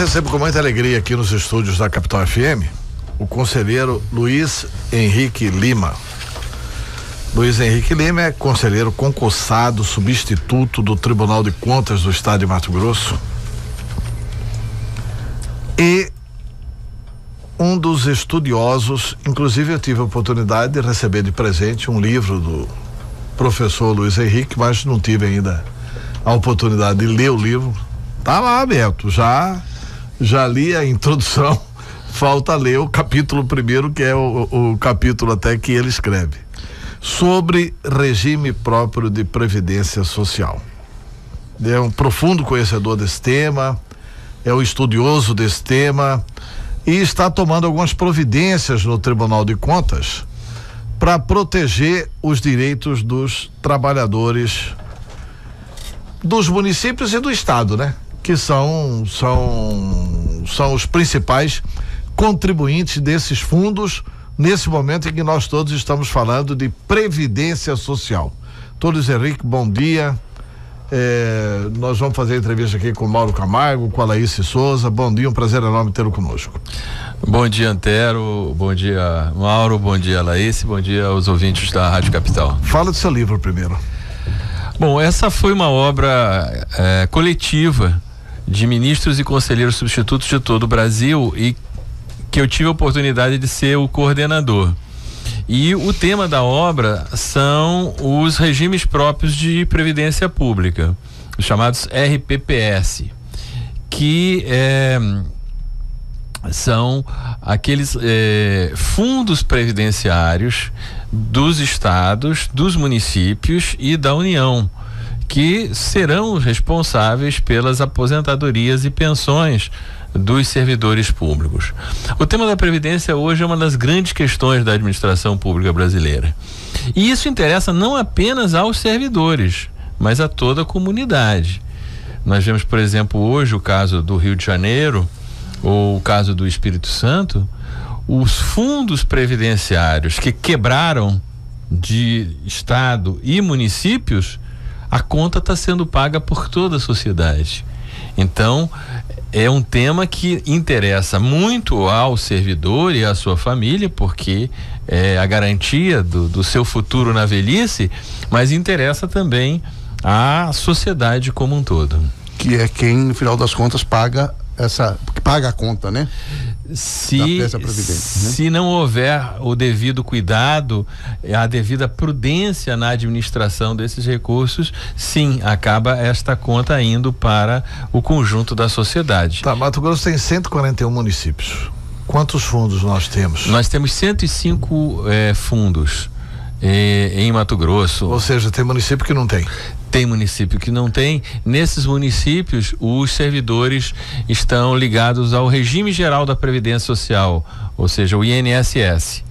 recebo com muita alegria aqui nos estúdios da Capital FM o conselheiro Luiz Henrique Lima. Luiz Henrique Lima é conselheiro concursado, substituto do Tribunal de Contas do Estado de Mato Grosso e um dos estudiosos. Inclusive eu tive a oportunidade de receber de presente um livro do professor Luiz Henrique, mas não tive ainda a oportunidade de ler o livro. Tá lá aberto, já li a introdução, falta ler o capítulo primeiro, que é o capítulo até que ele escreve sobre regime próprio de previdência social. É um profundo conhecedor desse tema, é um estudioso desse tema e está tomando algumas providências no Tribunal de Contas para proteger os direitos dos trabalhadores dos municípios e do estado, né? Que são os principais contribuintes desses fundos nesse momento em que nós todos estamos falando de previdência social. Luiz Henrique, bom dia. Nós vamos fazer a entrevista aqui com o Mauro Camargo, com a Laís Souza. Bom dia, um prazer enorme tê-lo conosco. Bom dia, Antero, bom dia, Mauro, bom dia, Laís, bom dia aos ouvintes da Rádio Capital. Fala do seu livro primeiro. Bom, essa foi uma obra coletiva de ministros e conselheiros substitutos de todo o Brasil e que eu tive a oportunidade de ser o coordenador. E o tema da obra são os regimes próprios de previdência pública, os chamados RPPS, que são aqueles fundos previdenciários dos estados, dos municípios e da União, que serão os responsáveis pelas aposentadorias e pensões dos servidores públicos. O tema da previdência hoje é uma das grandes questões da administração pública brasileira. E isso interessa não apenas aos servidores, mas a toda a comunidade. Nós vemos, por exemplo, hoje o caso do Rio de Janeiro, ou o caso do Espírito Santo, os fundos previdenciários que quebraram de estado e municípios, a conta está sendo paga por toda a sociedade. Então, é um tema que interessa muito ao servidor e à sua família, porque é a garantia do seu futuro na velhice, mas interessa também à sociedade como um todo. Que é quem, no final das contas, paga a conta, né? Se não houver o devido cuidado, a devida prudência na administração desses recursos, sim, acaba esta conta indo para o conjunto da sociedade. Tá, Mato Grosso tem 141 municípios. Quantos fundos nós temos? Nós temos 105 fundos em Mato Grosso. Ou seja, tem município que não tem. Tem município que não tem. Nesses municípios, os servidores estão ligados ao regime geral da Previdência Social, ou seja, o INSS.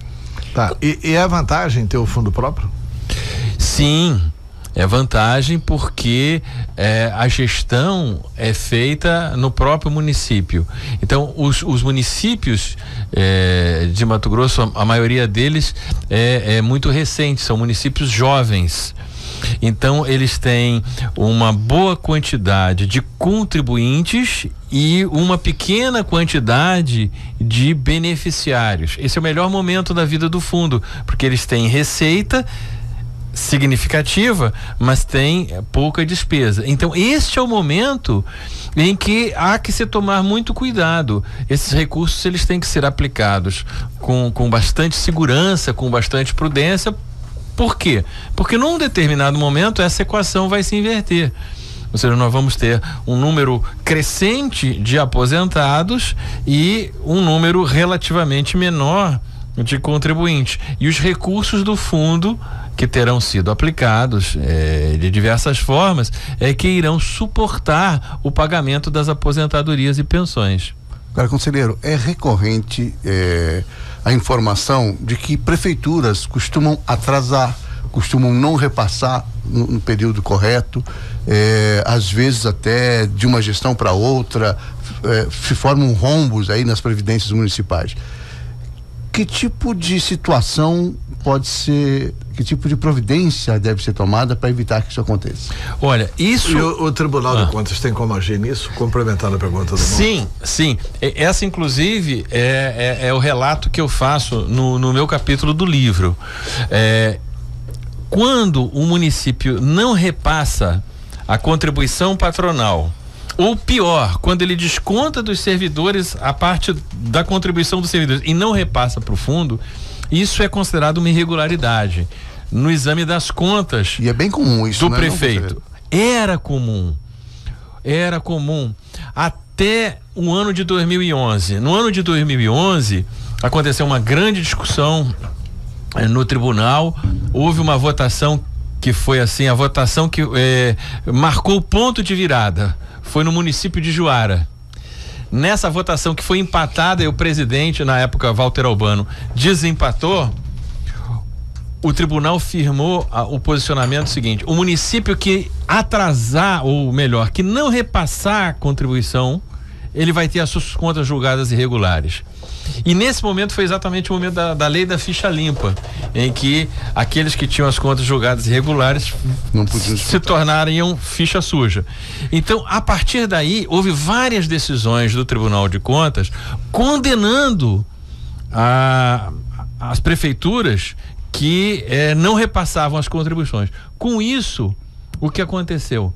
Tá, e é vantagem ter o fundo próprio? Sim, é vantagem porque a gestão é feita no próprio município. Então, os municípios de Mato Grosso, a maioria deles é muito recente, são municípios jovens. Então, eles têm uma boa quantidade de contribuintes e uma pequena quantidade de beneficiários. Esse é o melhor momento da vida do fundo, porque eles têm receita significativa, mas tem pouca despesa. Então, este é o momento em que há que se tomar muito cuidado. Esses recursos, eles têm que ser aplicados com bastante segurança, com bastante prudência. Por quê? Porque num determinado momento essa equação vai se inverter. Ou seja, nós vamos ter um número crescente de aposentados e um número relativamente menor de contribuintes. E os recursos do fundo, que terão sido aplicados de diversas formas, que irão suportar o pagamento das aposentadorias e pensões. Cara, conselheiro, é recorrente a informação de que prefeituras costumam atrasar, costumam não repassar no período correto, às vezes até de uma gestão para outra, se formam rombos aí nas previdências municipais. Que tipo de situação que tipo de providência deve ser tomada para evitar que isso aconteça? Olha, isso... E o Tribunal de Contas tem como agir nisso? Complementando a pergunta do Sim. Essa, inclusive, é o relato que eu faço no meu capítulo do livro. Quando o município não repassa a contribuição patronal, ou pior, quando ele desconta dos servidores a parte da contribuição dos servidores e não repassa para o fundo, isso é considerado uma irregularidade no exame das contas. E é bem comum isso, do prefeito. Era comum até o ano de 2011. No ano de 2011 aconteceu uma grande discussão no tribunal. Houve uma votação que foi assim, a votação que marcou o ponto de virada. Foi no município de Juara. Nessa votação que foi empatada, e o presidente, na época, Walter Albano, desempatou, o tribunal firmou o posicionamento seguinte: o município que atrasar, ou melhor, que não repassar a contribuição, ele vai ter as suas contas julgadas irregulares. E nesse momento foi exatamente o momento da lei da ficha limpa, em que aqueles que tinham as contas julgadas irregulares não podiam se tornariam ficha suja. Então, a partir daí, houve várias decisões do Tribunal de Contas condenando as prefeituras que não repassavam as contribuições. Com isso, o que aconteceu?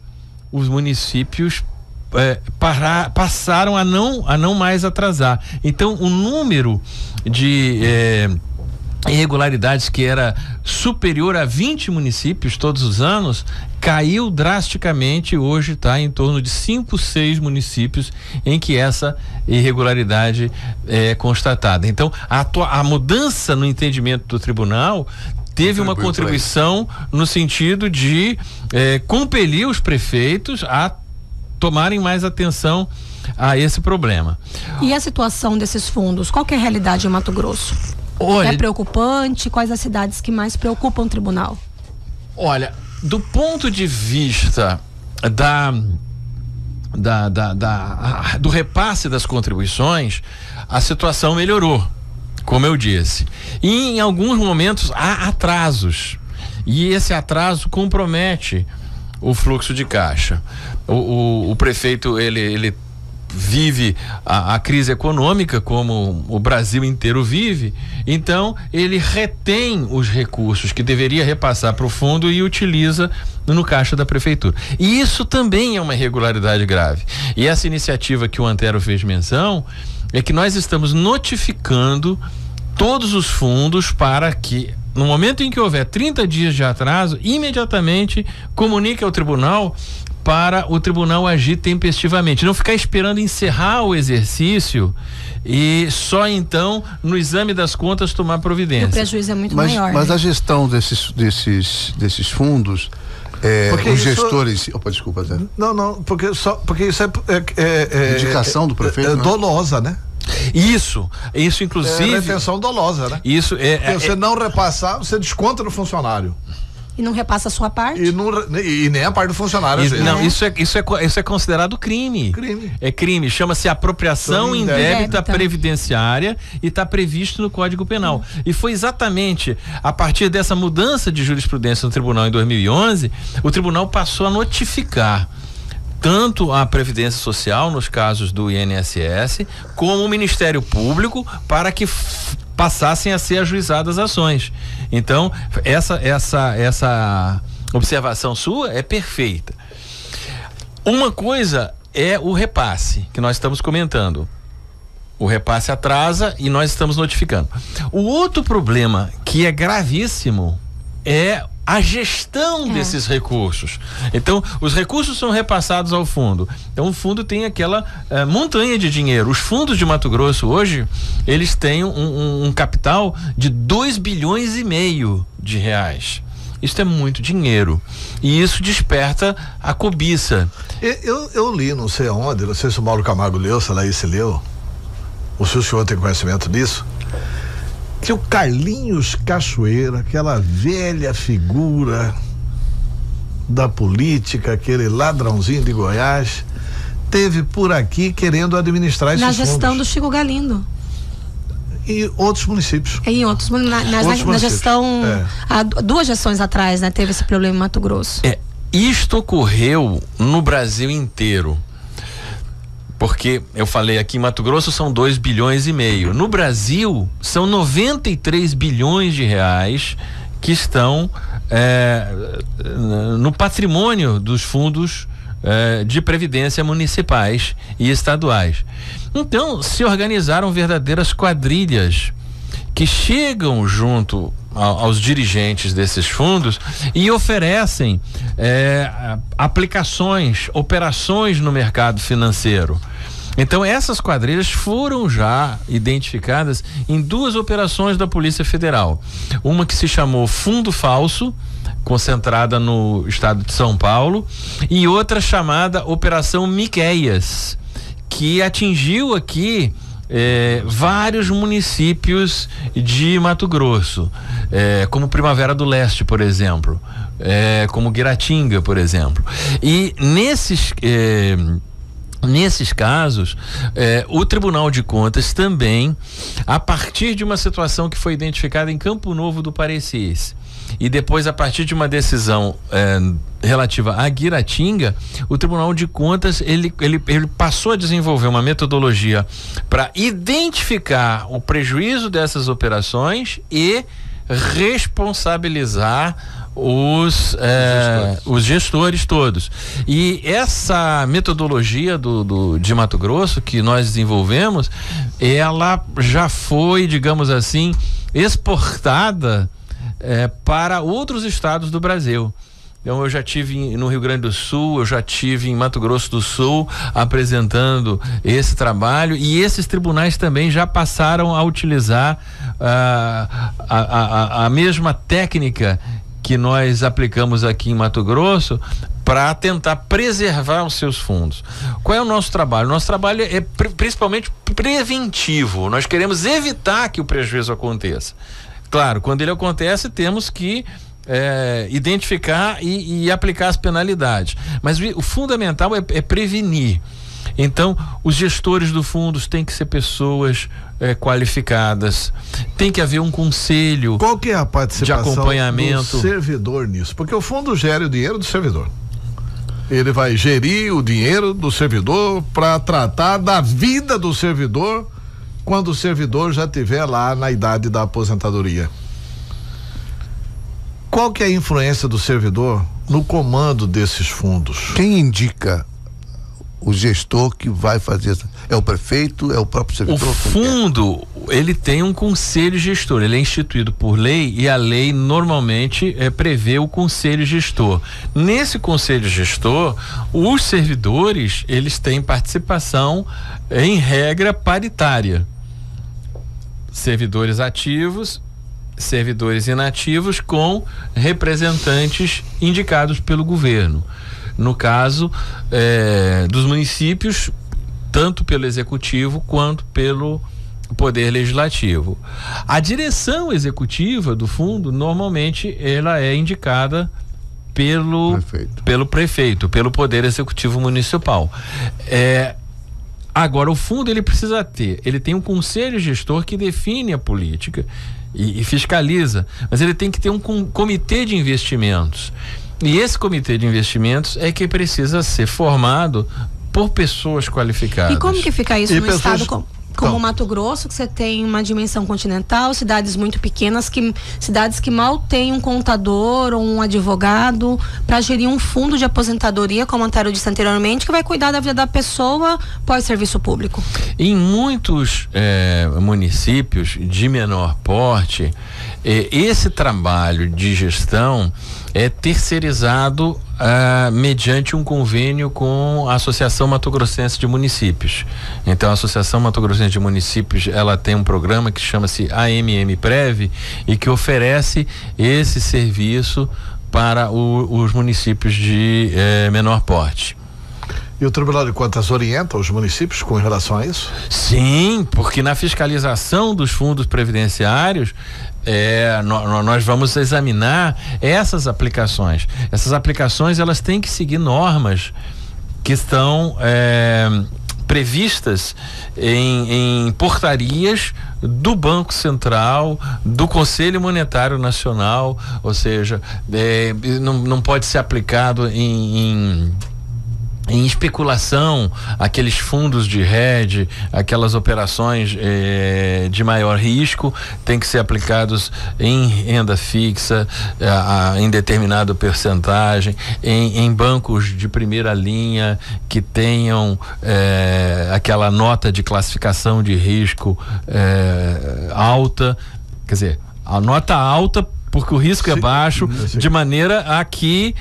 Os municípios passaram a não mais atrasar. Então, o número de irregularidades, que era superior a 20 municípios todos os anos, caiu drasticamente. Hoje está em torno de 5, 6 municípios em que essa irregularidade é constatada. Então, a mudança no entendimento do tribunal teve uma contribuição no sentido de compelir os prefeitos a tomarem mais atenção a esse problema. E a situação desses fundos, qual que é a realidade em Mato Grosso? Olha, é preocupante? Quais as cidades que mais preocupam o tribunal? Olha, do ponto de vista do repasse das contribuições, a situação melhorou, como eu disse. E em alguns momentos há atrasos. E esse atraso compromete o fluxo de caixa. O prefeito, ele vive a crise econômica, como o Brasil inteiro vive, então ele retém os recursos que deveria repassar para o fundo e utiliza no caixa da prefeitura. E isso também é uma irregularidade grave. E essa iniciativa que o Antero fez menção é que nós estamos notificando todos os fundos para que, no momento em que houver 30 dias de atraso, imediatamente comunique ao tribunal, para o tribunal agir tempestivamente, não ficar esperando encerrar o exercício e só então, no exame das contas, tomar providência. O prejuízo é muito maior. Mas né? a gestão desses fundos, os gestores... Opa, desculpa, Zé. Não, porque isso é indicação do prefeito, é dolosa, né? Isso inclusive... É retenção dolosa, né? Isso porque você não repassar, você desconta no funcionário. E não repassa a sua parte? E nem a parte do funcionário. Não, isso é considerado crime. É crime. Chama-se apropriação indébita previdenciária e está previsto no Código Penal. E foi exatamente a partir dessa mudança de jurisprudência no tribunal em 2011, o tribunal passou a notificar tanto a Previdência Social, nos casos do INSS, como o Ministério Público, para que passassem a ser ajuizadas ações. Então, essa observação sua é perfeita. Uma coisa é o repasse, que nós estamos comentando. O repasse atrasa e nós estamos notificando. O outro problema, que é gravíssimo, é a gestão desses recursos. Então, os recursos são repassados ao fundo. Então, o fundo tem aquela montanha de dinheiro. Os fundos de Mato Grosso hoje, eles têm um capital de 2,5 bilhões de reais. Isso é muito dinheiro. E isso desperta a cobiça. Eu li, não sei aonde, não sei se o Mauro Camargo leu, se a Laís leu, ou se o senhor tem conhecimento disso, que o Carlinhos Cachoeira, aquela velha figura da política, aquele ladrãozinho de Goiás, teve por aqui querendo administrar esses fundos. Na gestão do Chico Galindo. e outros municípios. Em outros na gestão, há 2 gestões atrás, né, teve esse problema em Mato Grosso. Isto ocorreu no Brasil inteiro. Porque eu falei aqui em Mato Grosso são 2,5 bilhões. No Brasil são 93 bilhões de reais que estão no patrimônio dos fundos de previdência municipais e estaduais. Então se organizaram verdadeiras quadrilhas que chegam junto aos dirigentes desses fundos e oferecem aplicações, operações no mercado financeiro. Então essas quadrilhas foram já identificadas em 2 operações da Polícia Federal. Uma que se chamou Fundo Falso, concentrada no estado de São Paulo, e outra chamada Operação Miqueias, que atingiu aqui vários municípios de Mato Grosso, como Primavera do Leste, por exemplo, como Guiratinga, por exemplo. E nesses casos, o Tribunal de Contas também, a partir de uma situação que foi identificada em Campo Novo do Parecis, e depois a partir de uma decisão relativa a Guiratinga, o Tribunal de Contas ele passou a desenvolver uma metodologia para identificar o prejuízo dessas operações e responsabilizar os gestores todos. E essa metodologia de Mato Grosso que nós desenvolvemos, ela já foi, digamos assim, exportada para outros estados do Brasil. Então eu já tive no Rio Grande do Sul, eu já tive em Mato Grosso do Sul apresentando esse trabalho, e esses tribunais também já passaram a utilizar a mesma técnica que nós aplicamos aqui em Mato Grosso para tentar preservar os seus fundos. Qual é o nosso trabalho? Nosso trabalho é principalmente preventivo. Nós queremos evitar que o prejuízo aconteça. Claro, quando ele acontece, temos que identificar e aplicar as penalidades. Mas o fundamental é prevenir. Então, os gestores do fundos têm que ser pessoas qualificadas, tem que haver um conselho. Qual que é a participação de acompanhamento do servidor nisso? Porque o fundo gera o dinheiro do servidor. Ele vai gerir o dinheiro do servidor para tratar da vida do servidor quando o servidor já estiver lá na idade da aposentadoria. Qual que é a influência do servidor no comando desses fundos? Quem indica o gestor que vai fazer? É o prefeito? É o próprio servidor? O fundo, ele tem um conselho gestor, ele é instituído por lei, e a lei normalmente prevê o conselho gestor. Nesse conselho gestor, os servidores, eles têm participação em regra paritária. Servidores ativos, servidores inativos, com representantes indicados pelo governo. No caso dos municípios, tanto pelo executivo quanto pelo poder legislativo. A direção executiva do fundo, normalmente, ela é indicada pelo prefeito, pelo poder executivo municipal. Agora, o fundo, ele tem um conselho gestor que define a política e fiscaliza, mas ele tem que ter um comitê de investimentos. E esse comitê de investimentos é que precisa ser formado por pessoas qualificadas. E como que fica isso no estado como Mato Grosso, que você tem uma dimensão continental, cidades muito pequenas, cidades que mal têm um contador ou um advogado para gerir um fundo de aposentadoria, como o Antero disse anteriormente, que vai cuidar da vida da pessoa pós-serviço público? Em muitos municípios de menor porte, esse trabalho de gestão é terceirizado mediante um convênio com a Associação Mato Grossense de Municípios. Então, a Associação Mato Grossense de Municípios, ela tem um programa que chama-se AMM Prev e que oferece esse serviço para os municípios de menor porte. E o Tribunal de Contas orienta os municípios com relação a isso? Sim, porque na fiscalização dos fundos previdenciários, nós vamos examinar essas aplicações. Essas aplicações, elas têm que seguir normas que estão previstas em portarias do Banco Central, do Conselho Monetário Nacional, ou seja, não pode ser aplicado em especulação, aqueles fundos de hedge, aquelas operações de maior risco, tem que ser aplicados em renda fixa, em determinada percentagem, em bancos de primeira linha que tenham aquela nota de classificação de risco alta, quer dizer, a nota alta porque o risco é baixo, de maneira a que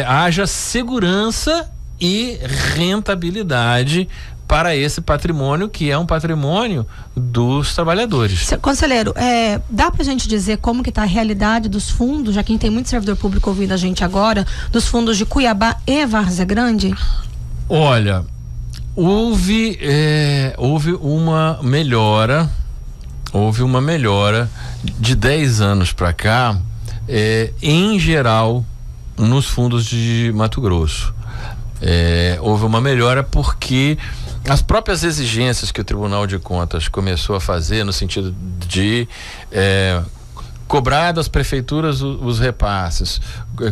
haja segurança e rentabilidade para esse patrimônio, que é um patrimônio dos trabalhadores. Conselheiro, dá pra gente dizer como que tá a realidade dos fundos, já que tem muito servidor público ouvindo a gente agora, dos fundos de Cuiabá e Várzea Grande? Olha, houve uma melhora de 10 anos para cá, em geral, nos fundos de Mato Grosso. Houve uma melhora porque as próprias exigências que o Tribunal de Contas começou a fazer no sentido de cobrar das prefeituras os repasses,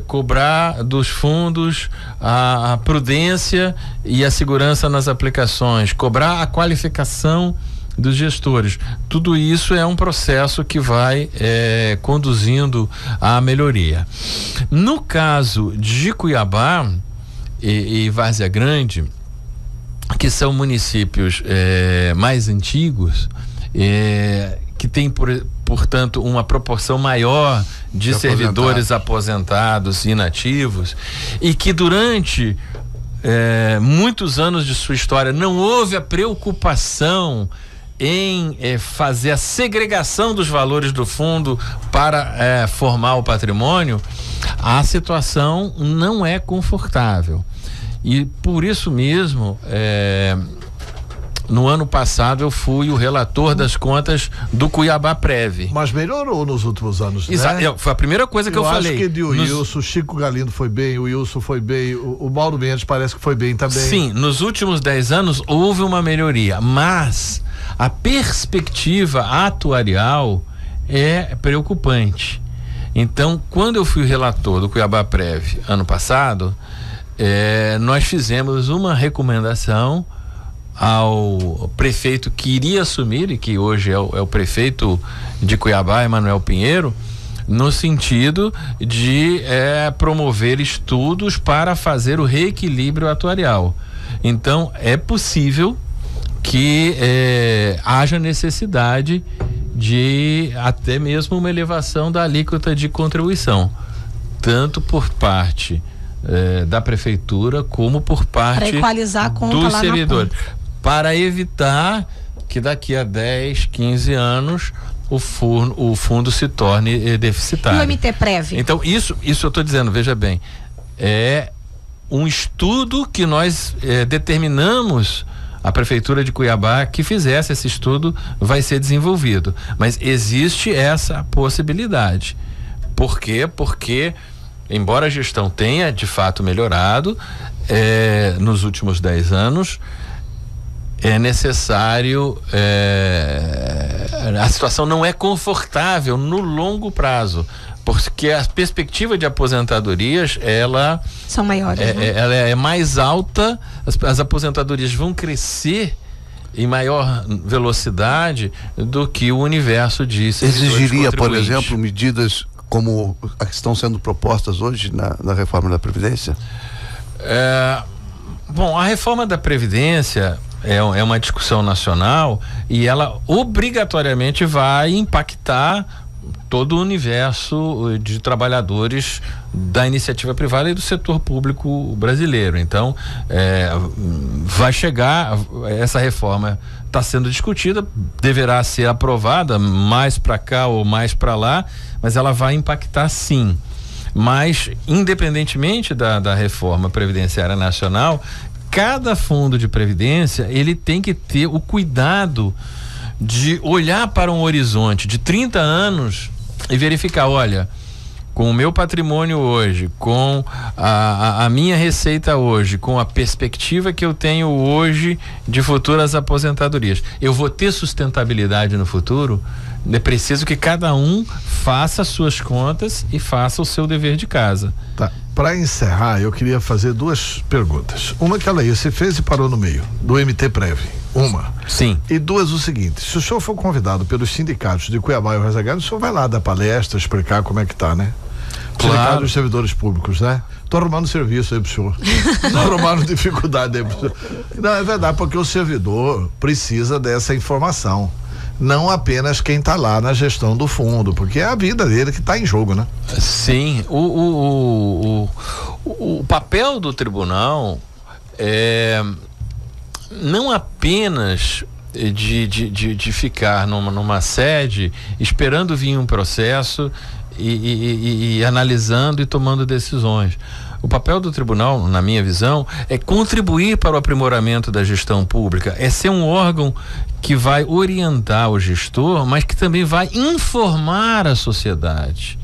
cobrar dos fundos a prudência e a segurança nas aplicações, cobrar a qualificação dos gestores. Tudo isso é um processo que vai conduzindo à melhoria. No caso de Cuiabá e Várzea Grande, que são municípios mais antigos, que tem, portanto, uma proporção maior de servidores aposentados e inativos, e que durante muitos anos de sua história não houve a preocupação em fazer a segregação dos valores do fundo para formar o patrimônio, a situação não é confortável. E por isso mesmo, no ano passado eu fui o relator das contas do Cuiabá Prev. Mas melhorou nos últimos anos, né? Foi a primeira coisa que eu falei. Eu acho que de Wilson, Chico Galindo foi bem, o Wilson foi bem, o Mauro Mendes parece que foi bem também. Sim, nos últimos 10 anos houve uma melhoria, mas a perspectiva atuarial é preocupante. Então, quando eu fui relator do Cuiabá Prev ano passado, nós fizemos uma recomendação ao prefeito que iria assumir, e que hoje é o prefeito de Cuiabá, Emanuel Pinheiro, no sentido de promover estudos para fazer o reequilíbrio atuarial. Então, é possível que haja necessidade de até mesmo uma elevação da alíquota de contribuição, tanto por parte da prefeitura como por parte para equalizar a conta dos lá servidores, para evitar que daqui a 10, 15 anos o fundo se torne deficitário. E o MT Prev? Então, isso eu estou dizendo, veja bem, é um estudo que nós determinamos a Prefeitura de Cuiabá que fizesse esse estudo, vai ser desenvolvido. Mas existe essa possibilidade. Por quê? Porque, embora a gestão tenha de fato melhorado nos últimos 10 anos, é necessário, a situação não é confortável no longo prazo, porque a perspectiva de aposentadorias, ela são maiores, ela é mais alta, as aposentadorias vão crescer em maior velocidade do que o universo de servidores exigiria, por exemplo, medidas como as que estão sendo propostas hoje na reforma da Previdência? Bom, a reforma da Previdência é uma discussão nacional e ela obrigatoriamente vai impactar todo o universo de trabalhadores da iniciativa privada e do setor público brasileiro. Então, vai chegar, essa reforma está sendo discutida, deverá ser aprovada mais para cá ou mais para lá, mas ela vai impactar sim. Mas, independentemente da reforma previdenciária nacional, cada fundo de previdência, ele tem que ter o cuidado de olhar para um horizonte de 30 anos e verificar, olha, com o meu patrimônio hoje, com a minha receita hoje, com a perspectiva que eu tenho hoje de futuras aposentadorias, eu vou ter sustentabilidade no futuro? É preciso que cada um faça as suas contas e faça o seu dever de casa. Tá. Para encerrar, eu queria fazer duas perguntas. Uma que ela você fez e parou no meio, do MTPrev. Uma. Sim. E duas, o seguinte: se o senhor for convidado pelos sindicatos de Cuiabá e Vargas Grande, o senhor vai lá dar palestra, explicar como é que tá, né? Claro. Sindicato dos servidores públicos, né? Tô arrumando serviço aí pro senhor. Tô arrumando dificuldade aí pro senhor. Não, é verdade, porque o servidor precisa dessa informação. Não apenas quem está lá na gestão do fundo, porque é a vida dele que está em jogo, né? Sim, o papel do tribunal é não apenas de ficar numa sede esperando vir um processo e analisando e tomando decisões. O papel do tribunal, na minha visão, é contribuir para o aprimoramento da gestão pública, é ser um órgão que vai orientar o gestor, mas que também vai informar a sociedade.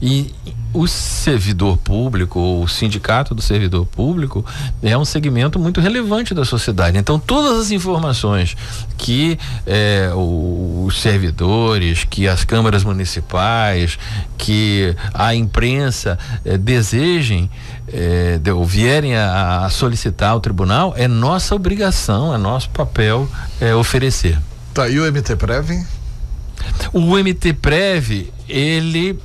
E o servidor público, ou o sindicato do servidor público, é um segmento muito relevante da sociedade. Então, todas as informações que os servidores, que as câmaras municipais, que a imprensa desejem ou vierem a solicitar ao tribunal, é nossa obrigação, é nosso papel oferecer. Tá, e o MTPrev? O MTPrev, ele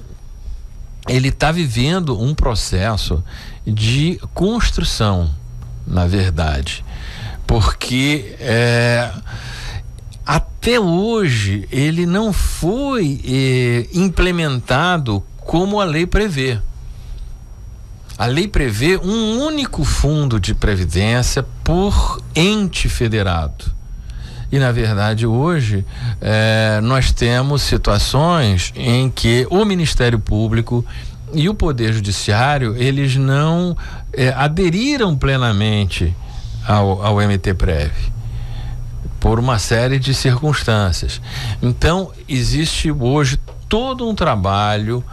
está vivendo um processo de construção, na verdade, porque até hoje ele não foi implementado como a lei prevê. A lei prevê um único fundo de previdência por ente federado. E, na verdade, hoje nós temos situações em que o Ministério Público e o Poder Judiciário, eles não aderiram plenamente ao MTPrev, por uma série de circunstâncias. Então, existe hoje todo um trabalho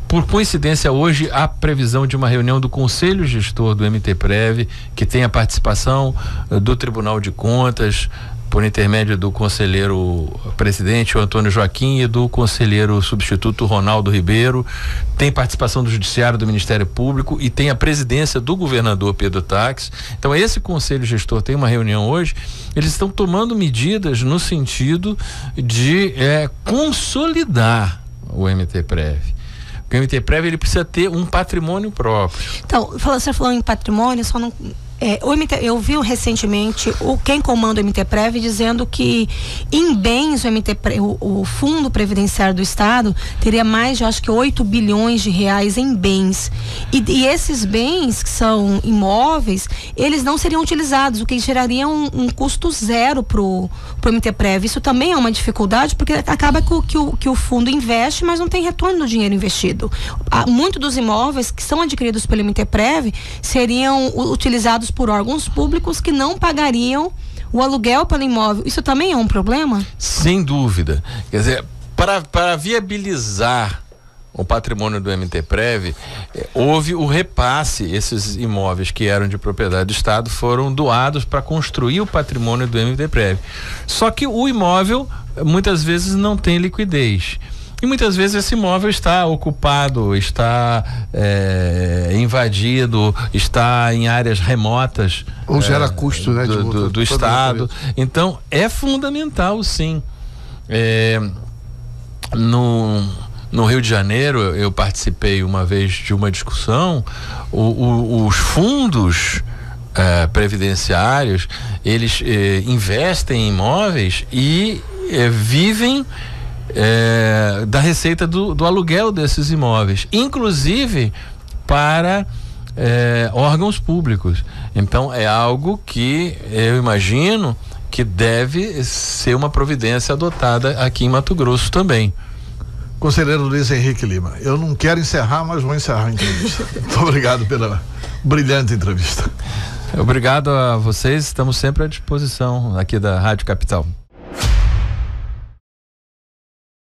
por coincidência, hoje há previsão de uma reunião do Conselho Gestor do MTPrev, que tem a participação do Tribunal de Contas, por intermédio do conselheiro presidente, o Antônio Joaquim, e do conselheiro substituto Ronaldo Ribeiro. Tem participação do Judiciário, do Ministério Público, e tem a presidência do governador Pedro Táxi. Então, esse Conselho Gestor tem uma reunião hoje. Eles estão tomando medidas no sentido de consolidar o MTPrev. O MTPrev, ele precisa ter um patrimônio próprio. Então, você falou em patrimônio, só não... eu vi recentemente quem comanda o MTPrev dizendo que em bens o Fundo Previdenciário do Estado teria mais de, acho que 8 bilhões de reais em bens, e esses bens, que são imóveis, eles não seriam utilizados, o que geraria um custo zero pro MTPrev. Isso também é uma dificuldade, porque acaba que o fundo investe, mas não tem retorno do dinheiro investido. Muitos dos imóveis que são adquiridos pelo MTPrev seriam utilizados por órgãos públicos que não pagariam o aluguel pelo imóvel. Isso também é um problema? Sem dúvida. Quer dizer, para viabilizar o patrimônio do MTPrev, houve o repasse. Esses imóveis que eram de propriedade do Estado foram doados para construir o patrimônio do MTPrev. Só que o imóvel muitas vezes não tem liquidez. E muitas vezes esse imóvel está ocupado, está invadido, está em áreas remotas. Ou gera custo, né? Do Estado. Então, é fundamental, sim. No Rio de Janeiro, eu participei uma vez de uma discussão. Os fundos previdenciários, eles investem em imóveis e vivem da receita do aluguel desses imóveis, inclusive para órgãos públicos. Então, é algo que eu imagino que deve ser uma providência adotada aqui em Mato Grosso também. Conselheiro Luiz Henrique Lima, eu não quero encerrar, mas vou encerrar a entrevista. Muito obrigado pela brilhante entrevista. Obrigado a vocês, estamos sempre à disposição aqui da Rádio Capital.